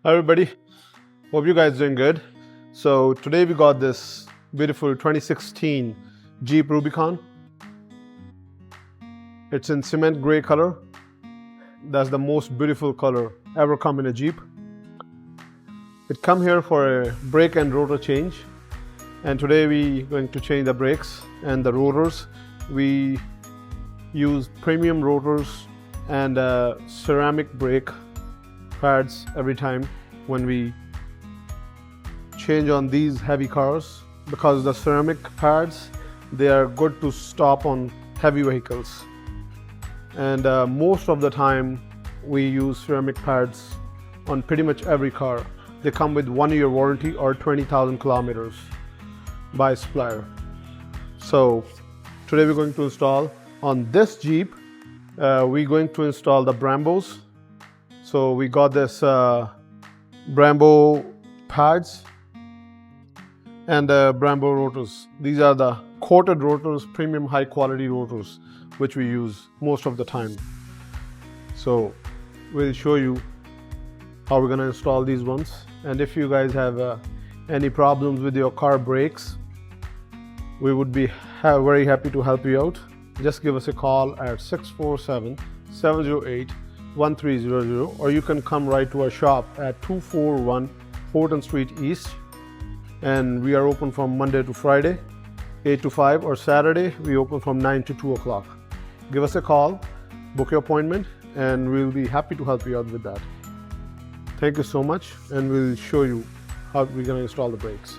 Hi everybody, hope you guys doing good. So today we got this beautiful 2016 Jeep Rubicon. It's in cement gray color. That's the most beautiful color ever come in a Jeep. It come here for a brake and rotor change, and today we going to change the brakes and the rotors. We use premium rotors and ceramic brake pads every time when we change on these heavy cars, because the ceramic pads, they are good to stop on heavy vehicles, and most of the time we use ceramic pads on pretty much every car. They come with 1-year warranty or 20,000 kilometers by supplier. So today we're going to install on this Jeep, we're going to install the Brambos. So we got this Brembo pads and Brembo rotors. These are the coated rotors, premium high quality rotors, which we use most of the time. So we'll show you how we're going to install these ones. And if you guys have any problems with your car brakes, we would be very happy to help you out. Just give us a call at 647-708-1300, or you can come right to our shop at 241 Horton Street East, and we are open from Monday to Friday 8 to 5, or Saturday we open from 9 to 2 o'clock. Give us a call, book your appointment, and we'll be happy to help you out with that. Thank you so much, and we'll show you how we're going to install the brakes.